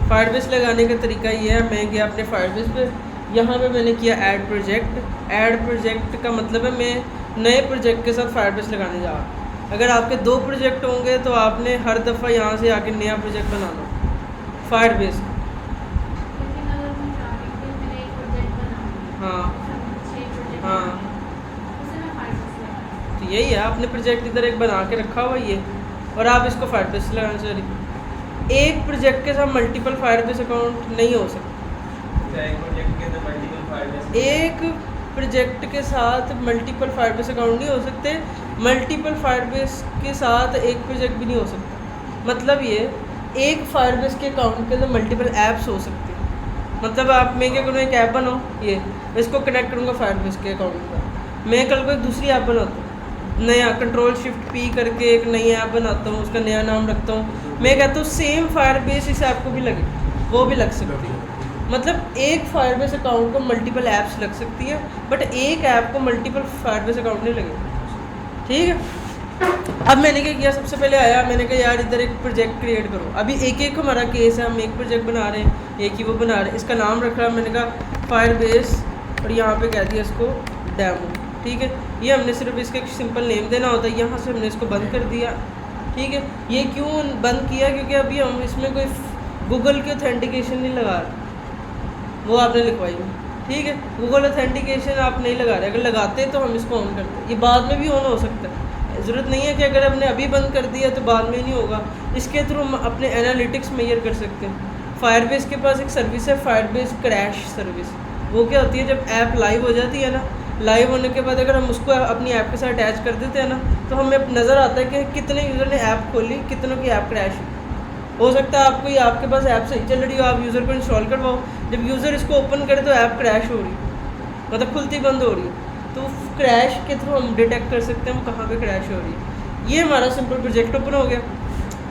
Firebase लगाने का तरीका ये है, मैं गया अपने फायरबेस पे, यहाँ पे मैंने किया ऐड प्रोजेक्ट। ऐड प्रोजेक्ट का मतलब है मैं नए प्रोजेक्ट के साथ फायरबेस लगाने जा रहा हूँ। अगर आपके 2 प्रोजेक्ट होंगे तो आपने हर दफ़ा यहाँ से आके नया प्रोजेक्ट बनाना फायरबेस। हाँ हाँ, तो यही है, आपने प्रोजेक्ट इधर एक बना के रखा हुआ ये, और आप इसको फायरबेस लगाना चाह रही। एक प्रोजेक्ट के साथ मल्टीपल फायरबेस अकाउंट नहीं हो सकता। एक प्रोजेक्ट के साथ मल्टीपल फायरबेस अकाउंट नहीं हो सकते। मल्टीपल फायरबेस के साथ एक प्रोजेक्ट भी नहीं हो सकता। मतलब ये एक फायरबेस के अकाउंट के अंदर मल्टीपल ऐप्स हो सकती हैं। मतलब आप, मैं क्या करूँ, एक ऐप बनाऊँ, ये इसको कनेक्ट करूँगा फायरबेस के अकाउंट पर। मैं कल को एक दूसरी ऐप बनाता हूँ, नया Ctrl+Shift+P करके एक नई ऐप बनाता हूँ, उसका नया नाम रखता हूँ। मैं कहता हूँ सेम फायरबेस इस ऐप को भी लगे, वो भी लग सकती है। मतलब एक फायरबेस अकाउंट को मल्टीपल ऐप्स लग सकती है, बट एक ऐप को मल्टीपल फायरबेस अकाउंट नहीं लगेगा। ठीक है। अब मैंने क्या किया, सबसे पहले आया, मैंने कहा यार इधर एक प्रोजेक्ट क्रिएट करो। अभी एक एक हमारा केस है, हम एक प्रोजेक्ट बना रहे हैं, एक ही वो बना रहे हैं। इसका नाम रख रहा, मैंने कहा फायरबेस, और यहाँ पे कह दिया इसको डेमो। ठीक है, ये हमने सिर्फ इसका एक सिंपल नेम देना होता है। यहाँ से हमने इसको बंद कर दिया। ठीक है, ये क्यों बंद किया, क्योंकि अभी हम इसमें कोई गूगल की ऑथेंटिकेशन नहीं लगा रहे, वो आपने लिखवाई है। ठीक है, गूगल ऑथेंटिकेशन आप नहीं लगा रहे, अगर लगाते तो हम इसको ऑन करते। ये बाद में भी ऑन हो सकता है, ज़रूरत नहीं है कि अगर हमने अभी बंद कर दिया तो बाद में नहीं होगा। इसके थ्रू हम अपने एनालिटिक्स मेजर कर सकते हैं। फायरबेस के पास एक सर्विस है, फायरबेस क्रैश सर्विस। वो क्या होती है, जब ऐप लाइव हो जाती है ना, लाइव होने के बाद अगर हम उसको अपनी ऐप के साथ अटैच कर देते हैं ना, तो हमें नज़र आता है कि कितने यूज़र ने ऐप खोली, कितनों की ऐप क्रैश। हो सकता है आपको, आपके पास ऐप सही चल रही हो, आप यूज़र को इंस्टॉल करवाओ, जब यूज़र इसको ओपन करे तो ऐप क्रैश हो रही, मतलब खुलती बंद हो रही है। तो क्रैश के थ्रू हम डिटेक्ट कर सकते हैं वो कहाँ पे क्रैश हो रही है। ये हमारा सिंपल प्रोजेक्ट ओपन हो गया।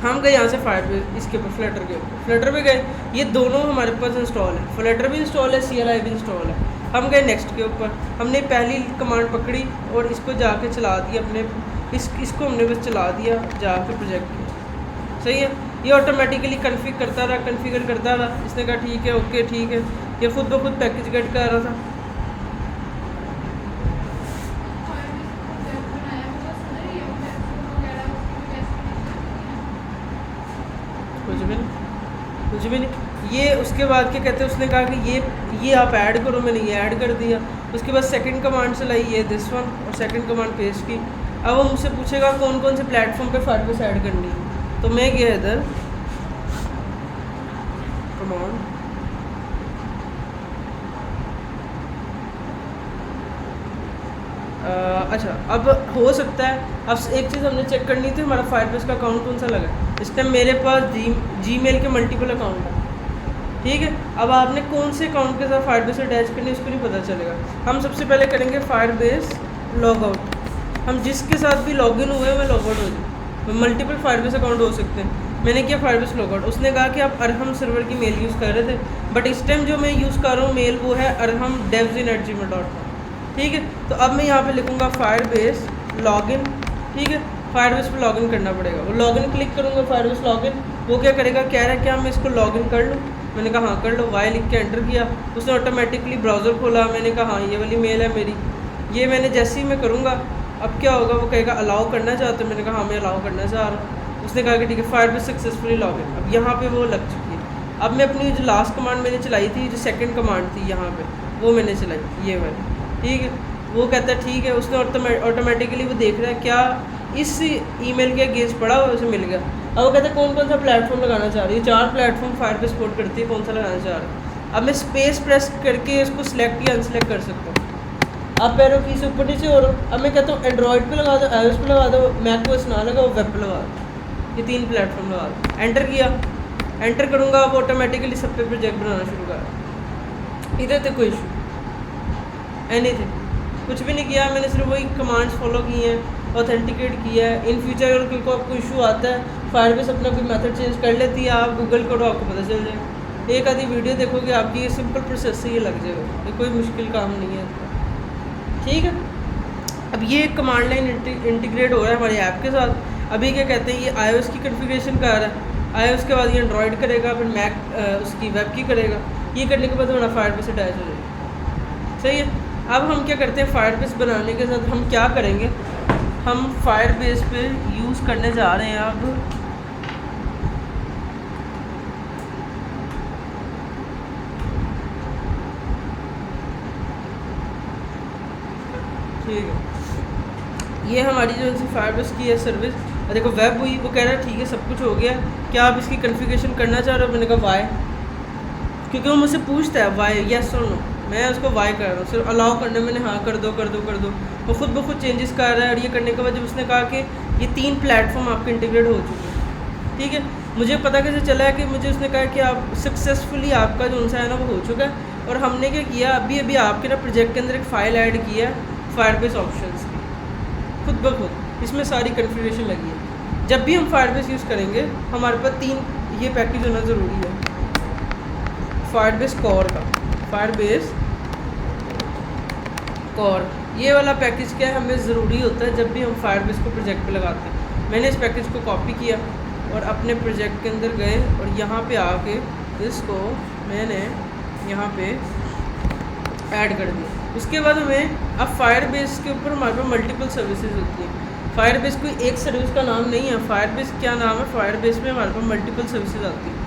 हम गए यहाँ से फायरबेस इसके ऊपर, फ्लटर के ऊपर, फ्लटर पे गए, ये दोनों हमारे पास इंस्टॉल है, फ्लटर भी इंस्टॉल है, CLI भी इंस्टॉल है। हम गए नेक्स्ट के ऊपर, हमने पहली कमांड पकड़ी और इसको जाके चला दिया अपने, इसको हमने बस चला दिया जाके प्रोजेक्ट में। सही है, ये ऑटोमेटिकली कन्फिगर करता रहा। इसने कहा ठीक है, ओके ठीक है, ये खुद ब खुद पैकेज गेट कर रहा था। कुछ भी नहीं। ये उसके बाद क्या कहते हैं, उसने कहा कि ये आप ऐड करो, मैंने ये ऐड कर दिया। उसके बाद सेकंड कमांड चलाई, ये दिस वन, और सेकंड कमांड पेस्ट की। अब वो मुझसे पूछेगा कौन कौन से प्लेटफॉर्म पे फायरबेस ऐड करनी है, तो मैं गया इधर कमांड, अच्छा अब हो सकता है, अब एक चीज़ हमने चेक करनी थी, हमारा फायरबेस का अकाउंट कौन सा लगा। इस टाइम मेरे पास जीमेल के मल्टीपल अकाउंट है। ठीक है, अब आपने कौन से अकाउंट के साथ फायरबेस अटैच करनी है उसको नहीं पता चलेगा। हम सबसे पहले करेंगे फायरबेस लॉगआउट। हम जिसके साथ भी लॉगिन हुए हैं मैं लॉगआउट हो जाए, मल्टीपल फायरबेस अकाउंट हो सकते हैं। मैंने किया फायरबेस लॉगआउट। उसने कहा कि आप अरहम सर्वर की मेल यूज़ कर रहे थे, बट इस टाइम जो मैं यूज़ कर रहा हूँ मेल वो है arham@devzin@gmail.com। ठीक है, तो अब मैं यहाँ पे लिखूँगा फायरबेस लॉगिन। ठीक है, फायरबेस पे लॉगिन करना पड़ेगा। वो लॉगिन क्लिक करूँगा, फायरबेस लॉगिन, वो क्या करेगा, कह रहा है क्या मैं इसको लॉगिन कर लूँ। मैंने कहा हाँ कर लो, वाई लिख के एंटर किया, उसने ऑटोमेटिकली ब्राउज़र खोला। मैंने कहा हाँ ये वाली मेल है मेरी, ये मैंने जैसे ही मैं करूँगा अब क्या होगा, वो कहेगा अलाउ करना चाहते हो। मैंने कहा हाँ मैं अलाउ करना चाह रहा हूँ। उसने कहा कि ठीक है फायरबेस सक्सेसफुली लॉगिन। अब यहाँ पे वो लग चुकी है। अब मैं अपनी जो लास्ट कमांड मैंने चलाई थी, जो सेकंड कमांड थी यहाँ पे, वो मैंने चलाई, ये वाली। ठीक है, वो कहता है ठीक है, उसने ऑटोमेटिकली वो देख रहा है क्या इस ईमेल के अगेंस्ट पड़ा हुआ, उसे मिल गया। अब वो कहता है कौन कौन सा प्लेटफॉर्म लगाना चाह रही है, 4 प्लेटफॉर्म फायरबेस सपोर्ट करती है, कौन सा लगाना चाह रहा है। अब मैं स्पेस प्रेस करके इसको सिलेक्ट या अनसेलेक्ट कर सकता हूँ। आप पैरों की से ऊपर नीचे हो रहा हूँ। अब मैं कहता हूँ एंड्रॉइड पे लगा दो, iOS पे लगा दो, मैकओएस ना लगा, वेब पे लगा दो, ये 3 प्लेटफॉर्म लगा दो। एंटर किया, एंटर करूँगा, अब ऑटोमेटिकली सब पे प्रोजेक्ट बनाना शुरू कर। इधर तक कोई इशू एनीथिंग, कुछ भी नहीं किया, मैंने सिर्फ वही कमांड्स फॉलो की हैं, ऑथेंटिकेट किया है। इन फ्यूचर अगर किसी को आपको इशू आता है, फायरबेस अपना कोई मेथड चेंज कर लेती है, आप गूगल करो आपको पता चल जाएगा। एक आधी वीडियो देखोगे आपकी, ये सिंपल प्रोसेस से ये लग जाएगा, ये कोई मुश्किल काम नहीं है। ठीक है, अब ये कमांड लाइन इंटीग्रेट हो रहा है हमारे ऐप के साथ। अभी क्या कहते हैं, ये iOS की कॉन्फ़िगरेशन कर रहा है। आया, उसके बाद ये एंड्रॉयड करेगा, फिर मैक उसकी वेब की करेगा। ये करने के बाद हमारा फायरबेस अटैच हो जाएगा। सही है। अब हम क्या करते हैं, फायरबेस बनाने के साथ हम क्या करेंगे, हम फायरबेस पे यूज़ करने जा रहे हैं अब ठीक है। ये हमारी जो सी फायरबेस की है सर्विस, देखो वेब हुई, वो कह रहा है ठीक है सब कुछ हो गया, क्या आप इसकी कन्फिगरेशन करना चाह रहे हो। मैंने कहा वाई, क्योंकि वो मुझसे पूछता है वाई, येस और नो, मैं उसको वाई कर रहा हूँ, सिर्फ अलाउ करने मैंने हाँ कर दो कर दो कर दो, वो खुद ब खुद चेंजेस कर रहा है। और ये करने के बाद जब उसने कहा कि ये 3 प्लेटफॉर्म आपके इंटीग्रेट हो चुके हैं, ठीक है, मुझे पता कैसे चला है कि मुझे उसने कहा कि आप सक्सेसफुली आपका जो सा है ना वो हो चुका है। और हमने क्या किया, अभी अभी आपके ना प्रोजेक्ट के अंदर एक फ़ाइल ऐड किया है फायरबेस ऑप्शंस की, खुद ब खुद इसमें सारी कन्फिगरेशन लगी है। जब भी हम फायरबेस यूज़ करेंगे हमारे पास 3 ये पैकेज होना ज़रूरी है। फायरबेस कोर का, फायरबेस कोर ये वाला पैकेज क्या है, हमें ज़रूरी होता है जब भी हम फायरबेस को प्रोजेक्ट पे लगाते हैं। मैंने इस पैकेज को कॉपी किया और अपने प्रोजेक्ट के अंदर गए और यहाँ पे आके इसको मैंने यहाँ पे ऐड कर दिया। उसके बाद हमें अब फायरबेस के ऊपर हमारे पास मल्टीपल सर्विसेज होती हैं। फायरबेस कोई एक सर्विस का नाम नहीं है, फायरबेस क्या नाम है, फायरबेस में हमारे पास मल्टीपल सर्विसेज आती हैं।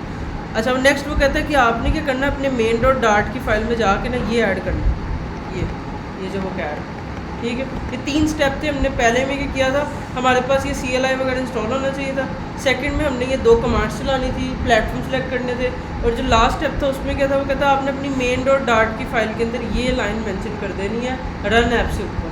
अच्छा, नेक्स्ट वो कहता है कि आपने क्या करना है, अपने मेन डॉट डार्ट की फाइल में जाके ना ये ऐड करना है, ये जो वो कैड, ठीक है। ये 3 स्टेप थे। हमने पहले में क्या किया था, हमारे पास ये CLI वगैरह इंस्टॉल होना चाहिए था। सेकंड में हमने ये 2 कमांड्स चलानी थी, प्लेटफॉर्म सेलेक्ट करने थे। और जो लास्ट स्टेप था उसमें क्या था, वो कहता आपने अपनी मेन डॉट डार्ट की फाइल के अंदर ये लाइन मेंशन कर देनी है रन ऐप से ऊपर।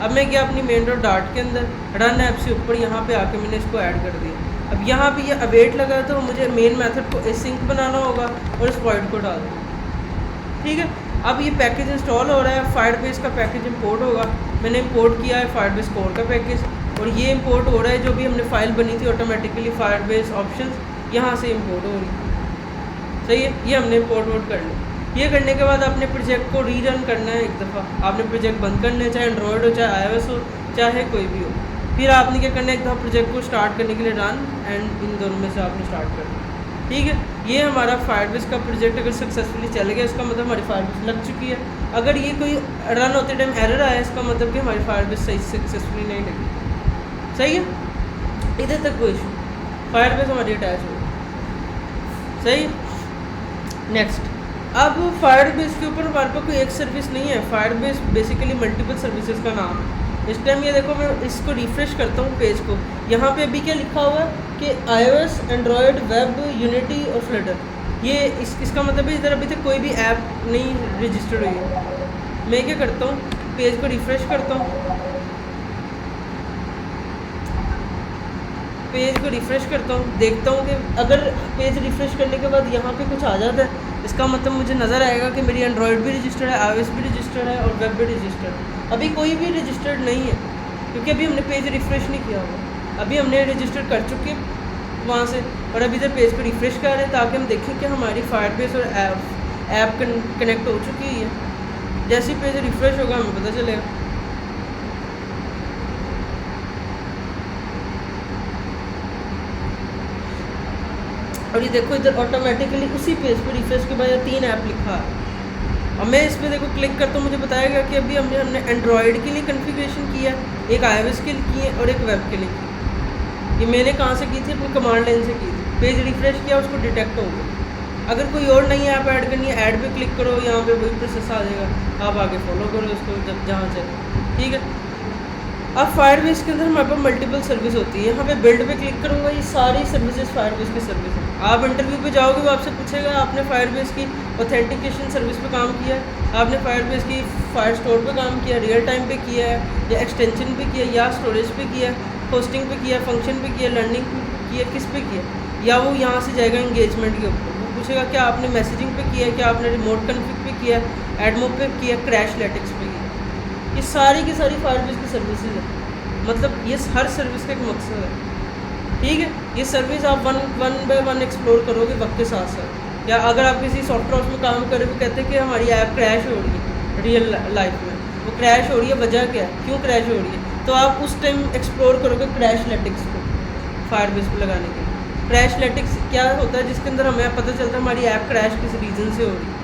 अब मैं गया अपनी मेन डॉट डार्ट के अंदर, रन ऐप से ऊपर यहाँ पे आके मैंने इसको ऐड कर दिया। अब यहाँ पे ये अवेट लगा तो मुझे मेन मेथड को एसिंक बनाना होगा और इस पॉइंट को डाल देना, ठीक है। अब ये पैकेज इंस्टॉल हो रहा है, फायरबेस का पैकेज इंपोर्ट होगा। मैंने इंपोर्ट किया है फायरबेस कोर का पैकेज और ये इंपोर्ट हो रहा है, जो भी हमने फाइल बनी थी ऑटोमेटिकली फायरबेस ऑप्शंस यहाँ से इंपोर्ट हो रही है। सही है, ये हमने इंपोर्ट वोट कर लिया। ये करने के बाद अपने प्रोजेक्ट को रीरन करना है एक दफ़ा। आपने प्रोजेक्ट बंद करना है, चाहे एंड्रॉयड हो, चाहे iOS हो, चाहे कोई भी हो। फिर आपने क्या करना है, एक दफ़ा प्रोजेक्ट को स्टार्ट करने के लिए रन एंड इन दोनों में से आपने स्टार्ट करना है, ठीक है। ये हमारा फायरबेस का प्रोजेक्ट अगर सक्सेसफुली चल गया, इसका मतलब हमारी फायरबेस लग चुकी है। अगर ये कोई रन होते टाइम एरर आया, इसका मतलब कि हमारी फायरबेस सही सक्सेसफुली नहीं लगी। सही है, इधर तक कोई इशू, फायरबेस हमारी अटैच हो गई। सही। नेक्स्ट, अब फायरबेस के ऊपर हमारे पास कोई एक सर्विस नहीं है, फायरबेस बेसिकली मल्टीपल सर्विसेज का नाम है। इस टाइम ये देखो, मैं इसको रिफ़्रेश करता हूँ पेज को, यहाँ पे अभी क्या लिखा हुआ है कि iOS, एंड्रॉयड, वेब, यूनिटी और फ्लटर। ये इसका मतलब है इधर अभी तक कोई भी ऐप नहीं रजिस्टर्ड हुई है। मैं क्या करता हूँ, पेज को रिफ़्रेश करता हूँ, पेज को रिफ़्रेश करता हूँ, देखता हूँ कि अगर पेज रिफ़्रेश करने के बाद यहाँ पे कुछ आ जाता है, इसका मतलब मुझे नज़र आएगा कि मेरी एंड्रॉयड भी रजिस्टर्ड है, iOS भी रजिस्टर्ड है और वेब भी रजिस्टर्ड है। अभी कोई भी रजिस्टर्ड नहीं है क्योंकि अभी हमने पेज रिफ़्रेश नहीं किया हुआ। अभी हमने रजिस्टर कर चुके हैं वहाँ से और अभी इधर पेज पर रिफ़्रेश कर रहे हैं ताकि हम देखें कि हमारी फायरबेस और ऐप कनेक्ट हो चुकी है। जैसे ही पेज रिफ़्रेश होगा हमें पता चलेगा। और ये देखो इधर ऑटोमेटिकली उसी पेज पर रिफ्रेश के बाद 3 ऐप लिखा है। और मैं इस पर देखो क्लिक करता हूँ, मुझे बताएगा कि अभी हमने एंड्रॉयड के लिए कन्फिग्रेशन किया, एक iOS के लिए की है और एक वेब के लिए की। ये मैंने कहाँ से की थी, अपनी कमांड लाइन से की थी। पेज रिफ्रेश किया, उसको डिटेक्ट हो गया। अगर कोई और नई ऐप ऐड करनी है, ऐड पे क्लिक करो, यहाँ पे वही प्रोसेस आ जाएगा, आप आगे फॉलो करो उसको जब जहाँ चाहे, ठीक है। अब फायरबेस के अंदर हमारे पास मल्टीपल सर्विस होती है। यहाँ पे बिल्ड पे क्लिक करूँगा, ये सारी सर्विसेज फायरबेस की सर्विस है। आप इंटरव्यू पे जाओगे वो आपसे पूछेगा आपने फायरबेस की ऑथेंटिकेशन सर्विस पे काम किया है, आपने फायरबेस की फायर स्टोर पे काम किया, रियल टाइम पे किया है या एक्सटेंशन पे किया या स्टोरेज पे किया, होस्टिंग पे किया, फंक्शन पे किया, लर्निंग पे किया, किस पे किया। या वो यहाँ से जाएगा इंगेजमेंट के ऊपर, वो पूछेगा क्या आपने मैसेजिंग पे किया है, क्या आपने रिमोट कन्फिग पे किया, एडमो पे किया, क्रैश लेटिक्स पे किया। ये सारी की सारी फायरबेस की सर्विसेज है। मतलब ये हर सर्विस का एक मकसद है, ठीक है। ये सर्विस आप वन बाय वन एक्सप्लोर करोगे वक्त के साथ साथ। या अगर आप किसी सॉफ्टवेयर में काम कर रहे हो, कहते हैं कि हमारी ऐप क्रैश हो रही है रियल लाइफ में, वो क्रैश हो रही है, वजह क्या है, क्यों क्रैश हो रही है, तो आप उस टाइम एक्सप्लोर करोगे क्रैश लेटिक्स को फायरबेस पे लगाने के लिए। क्रैश लेटिक्स क्या होता है जिसके अंदर हमें पता चलता है हमारी ऐप क्रैश किस रीज़न से हो रही है।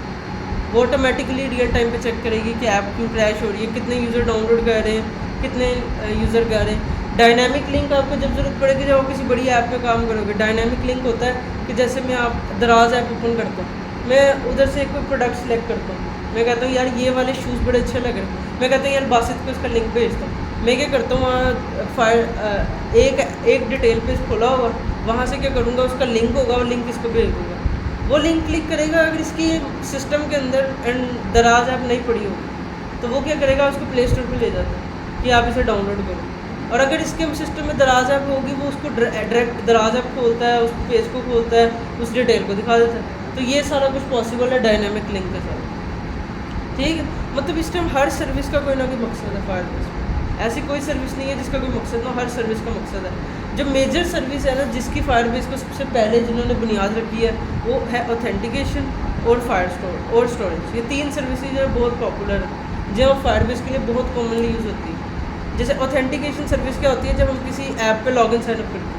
वो ऑटोमेटिकली रियल टाइम पे चेक करेगी कि ऐप क्यों क्रैश हो रही है, कितने यूज़र डाउनलोड कर रहे हैं, कितने यूज़र कर रहे हैं। डायनामिक लिंक आपको जब ज़रूरत पड़ेगी जब आप किसी बड़ी ऐप पे काम करोगे। डायनामिक लिंक होता है कि जैसे मैं आप दराज ऐप ओपन करता हूँ, मैं उधर से कोई प्रोडक्ट सेलेक्ट करता हूँ, मैं कहता हूँ यार ये वाले शूज़ बड़े अच्छे लग रहे हैं, मैं कहता हूँ यार बासित को उसका लिंक भेजता हूँ। मैं क्या करता हूँ वहाँ एक डिटेल पेज खोला होगा, वहाँ से क्या करूँगा उसका लिंक होगा, वो लिंक इसको भेज दूँगा। वो लिंक क्लिक करेगा, अगर इसकी सिस्टम के अंदर एंड दराज ऐप नहीं पड़ी होगी तो वो क्या करेगा उसको प्ले स्टोर पर ले जाता है कि आप इसे डाउनलोड करो। और अगर इसके सिस्टम में दराज ऐप होगी वो उसको डायरेक्ट दराज ऐप खोलता है, उस पेज को खोलता है, उस डिटेल को दिखा देता है। तो ये सारा कुछ पॉसिबल है डायनामिक लिंक के साथ। ठीक है, मतलब इस टाइम हर सर्विस का कोई ना कोई मकसद है फायरबेस में। ऐसी कोई सर्विस नहीं है जिसका कोई मकसद ना, हर सर्विस का मकसद है। जो मेजर सर्विस है ना जिसकी फायरबेस को सबसे पहले जिन्होंने बुनियाद रखी है वो है ऑथेंटिकेशन और स्टोरेज। ये 3 सर्विसेज जो बहुत पॉपुलर है, जो फायरबेस के लिए बहुत कॉमनली यूज़ होती है। जैसे ऑथेंटिकेशन सर्विस क्या होती है, जब हम किसी ऐप पे लॉगिन साइनअप करते हैं।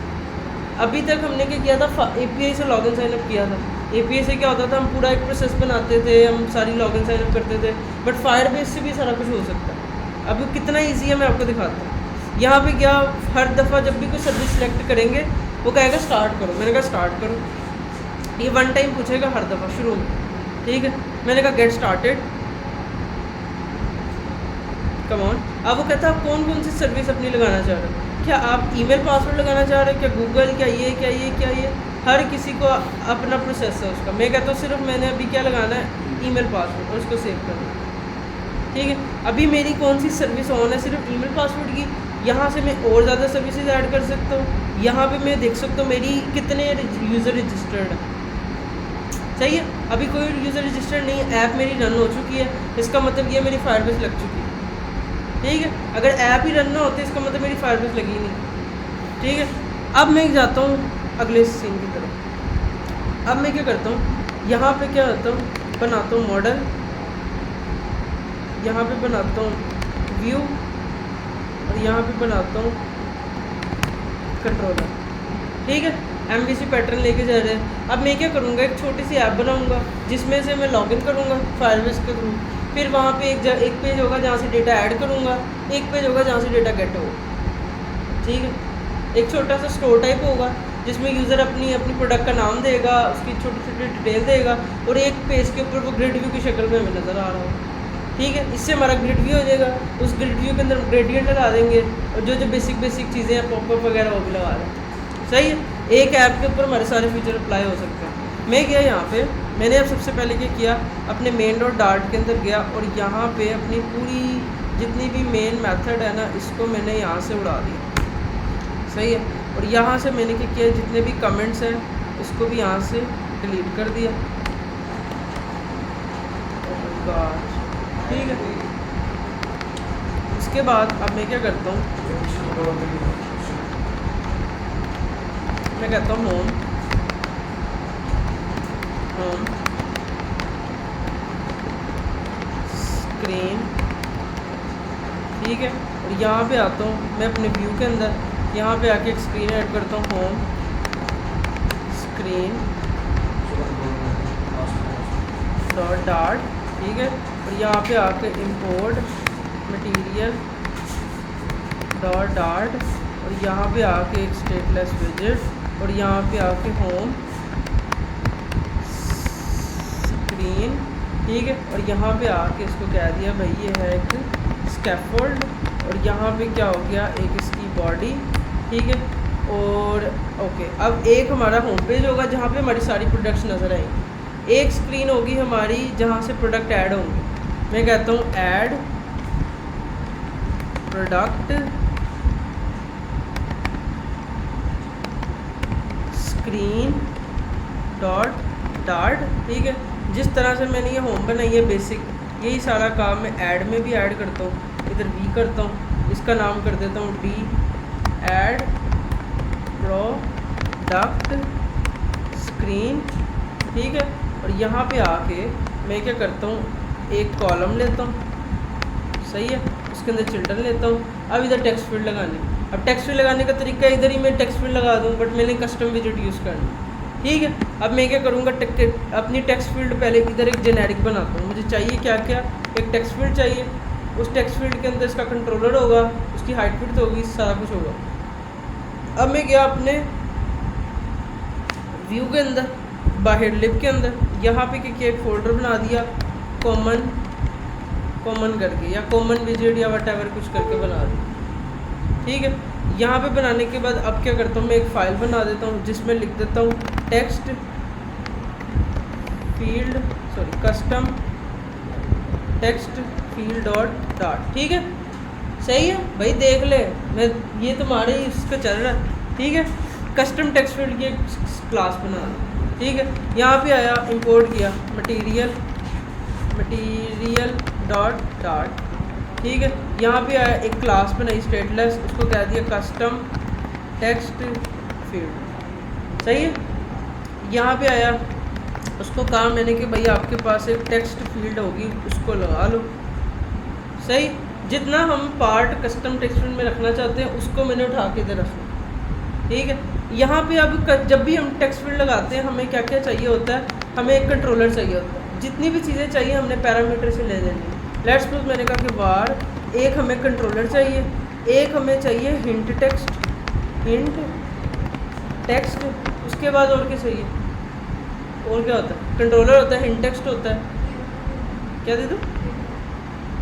अभी तक हमने क्या किया था, API से लॉगिन साइनअप किया था। API से क्या होता था, हम पूरा एक प्रोसेस बनाते थे, हम सारी लॉगिन साइनअप करते थे। बट फायरबेस से भी सारा कुछ हो सकता है। अब कितना ईजी है मैं आपको दिखाता हूँ। यहाँ पे क्या, हर दफ़ा जब भी कोई सर्विस सेलेक्ट करेंगे वो कहेगा स्टार्ट करो, मैंने कहा स्टार्ट करो। ये 1 टाइम पूछेगा हर दफ़ा शुरू में, ठीक है। मैंने कहा गेट स्टार्टेड, कम ऑन। अब वो कहता है आप कौन कौन सी सर्विस अपनी लगाना चाह रहे हो, क्या आप ईमेल पासवर्ड लगाना चाह रहे हो, क्या गूगल, क्या ये, हर किसी को अपना प्रोसेस है उसका। मैं कहता हूँ सिर्फ मैंने अभी क्या लगाना है, ईमेल पासवर्ड, और उसको सेव करना है, ठीक है। अभी मेरी कौन सी सर्विस ऑन है, सिर्फ ईमेल पासवर्ड की। यहाँ से मैं और ज़्यादा सर्विसेज ऐड कर सकता हूँ। यहाँ पे मैं देख सकता हूँ मेरी कितने यूज़र रजिस्टर्ड है, सही है। अभी कोई यूज़र रजिस्टर्ड नहीं, ऐप मेरी रन हो चुकी है, इसका मतलब ये मेरी फायरबेस लग चुकी है, ठीक है। अगर ऐप ही रन ना होती इसका मतलब मेरी फायरबेस लगी नहीं, ठीक है। अब मैं जाता हूँ अगले सीन की तरफ। अब मैं क्या करता हूँ, यहाँ पे क्या करता हूँ, बनाता हूँ मॉडल, यहाँ पे बनाता हूँ व्यू, और यहाँ पे बनाता हूँ कंट्रोलर, ठीक है। MVC पैटर्न लेके जा रहे हैं। अब मैं क्या करूँगा, एक छोटी सी ऐप बनाऊँगा जिसमें से मैं लॉगिन करूँगा फायरबेस के थ्रू। फिर वहाँ पे एक पेज होगा जहाँ से डेटा ऐड करूँगा, एक पेज होगा जहाँ से डेटा गेट होगा, ठीक है। एक छोटा सा स्टोर टाइप होगा जिसमें यूज़र अपनी प्रोडक्ट का नाम देगा, उसकी छोटी छोटी डिटेल देगा, और एक पेज के ऊपर वो ग्रिड व्यू की शक्ल में हमें नज़र आ रहा हो, ठीक है। इससे हमारा ग्रिड व्यू हो जाएगा। उस ग्रिड व्यू के अंदर ग्रेडियंट लगा देंगे, और जो बेसिक चीज़ें हैं पॉपअप वगैरह वो भी लगा देंगे, सही है। एक ऐप के ऊपर हमारे सारे फीचर अप्लाई हो सकते हैं। मैं गया यहाँ पे, मैंने अब सबसे पहले क्या किया, अपने मेन डॉट डार्ट के अंदर गया, और यहाँ पे अपनी पूरी जितनी भी मेन मेथड है ना इसको मैंने यहाँ से उड़ा दिया, सही है। और यहाँ से मैंने क्या किया, जितने भी कमेंट्स हैं इसको भी यहाँ से डिलीट कर दिया, ठीक है। इसके बाद अब मैं क्या करता हूँ, मैं कहता हूँ होम स्क्रीन, ठीक है। और यहाँ पे आता हूँ मैं अपने व्यू के अंदर, यहाँ पे आके एक स्क्रीन ऐड करता हूँ, होम स्क्रीन डॉट डार्ट, ठीक है। और यहाँ पे आके इंपोर्ट मटेरियल डॉट डार्ट, और यहाँ पे आके एक स्टेटलेस विजेट, और यहाँ पे आके होम स्क्रीन, ठीक है। और यहाँ पे आके इसको कह दिया भाई ये है एक स्कैफोल्ड, और यहाँ पे क्या हो गया, एक इसकी बॉडी, ठीक है। और ओके, अब एक हमारा होम पेज होगा जहाँ पे हमारी सारी प्रोडक्ट्स नज़र आएंगी। एक स्क्रीन होगी हमारी जहाँ से प्रोडक्ट ऐड होंगे। मैं कहता हूँ add product screen dot dart, ठीक है। जिस तरह से मैंने ये होम बनाई है बेसिक, यही सारा काम मैं ऐड में भी ऐड करता हूँ। इधर भी करता हूँ, इसका नाम कर देता हूँ डी ऐड प्रोडक्ट स्क्रीन, ठीक है। और यहाँ पे आके मैं क्या करता हूँ, एक कॉलम लेता हूँ, सही है, उसके अंदर चिल्ड्रन लेता हूँ। अब इधर टेक्स्ट फील्ड लगाने, अब टेक्स्ट फील्ड लगाने का तरीका इधर ही मैं टेक्स्ट फील्ड लगा दूँ, बट मैंने कस्टम विजेट यूज़ करना, ठीक है। अब मैं क्या करूँगा, अपनी टेक्स्ट फील्ड पहले इधर एक जेनेरिक बनाता हूँ। मुझे चाहिए क्या क्या, एक टेक्स्ट फील्ड चाहिए, उस टेक्स्ट फील्ड के अंदर इसका कंट्रोलर होगा, उसकी हाइट विड्थ होगी, सारा कुछ होगा। अब मैं गया अपने व्यू के अंदर, बाहर लिब के अंदर, यहाँ पे क्या किया, एक फ़ोल्डर बना दिया कॉमन करके, या कॉमन विजेट या वटेवर कुछ करके बना दिया। ठीक है, यहाँ पे बनाने के बाद अब क्या करता हूँ, मैं एक फ़ाइल बना देता हूँ जिसमें लिख देता हूँ text field custom text field dot. ठीक है, सही है भाई, देख ले, मैं ये तुम्हारे इसका चल रहा है। ठीक है, कस्टम टेक्स्ट फील्ड की एक क्लास बना दी। ठीक है, यहाँ पे आया, इंपोर्ट किया मटेरियल डॉट। ठीक है, यहाँ पे आया, एक क्लास बनाई स्टेटलेस, उसको कह दिया कस्टम टेक्स्ट फील्ड। सही है, यहाँ पे आया, उसको कहा मैंने कि भाई आपके पास एक टेक्स्ट फील्ड होगी, उसको लगा लो। सही, जितना हम पार्ट कस्टम टेक्स्ट फील्ड में रखना चाहते हैं उसको मैंने उठा के इधर रखा। ठीक है, यहाँ पे अब जब भी हम टेक्स्ट फील्ड लगाते हैं हमें क्या क्या चाहिए होता है, हमें एक कंट्रोलर चाहिए होता है। जितनी भी चीज़ें चाहिए हमने पैरामीटर से ले लेनी। लेट्स सपोज मैंने कहा कि वार, एक हमें कंट्रोलर चाहिए, एक हमें चाहिए हिंट टेक्स्ट, उसके बाद और क्या चाहिए, और क्या होता है, कंट्रोलर होता है, हिंट टेक्स्ट होता है, क्या दे दूँ,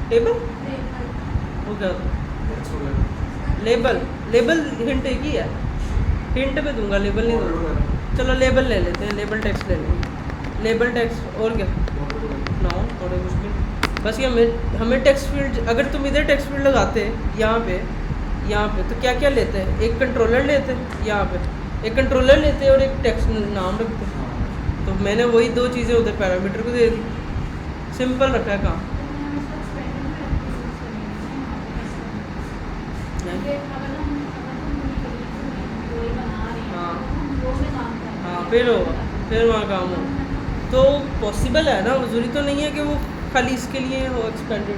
टेबल, वो क्या होता है, लेबल हिंट एक ही है, हिंट पे दूंगा, लेबल नहीं दूंगा। चलो लेबल ले लेते हैं, लेबल टेक्स्ट ले लेंगे, लेबल टेक्स्ट, और क्या, नाउ थोड़े मुश्किल, बस ये हमें टेक्स्ट फील्ड, अगर तुम इधर टेक्स्ट फील्ड लगाते यहाँ पे तो क्या क्या लेते हैं, एक कंट्रोलर लेते हैं, यहाँ पे एक कंट्रोलर लेते हैं और एक टेक्स्ट नाम रखते हैं। तो मैंने वही दो चीज़ें उधर पैरामीटर को दे दी, सिंपल रखा है काम। हाँ, फिर वहाँ काम हो तो पॉसिबल है ना, ज़रूरी तो नहीं है कि वो खाली इसके लिए हो एक्सपेंडेड।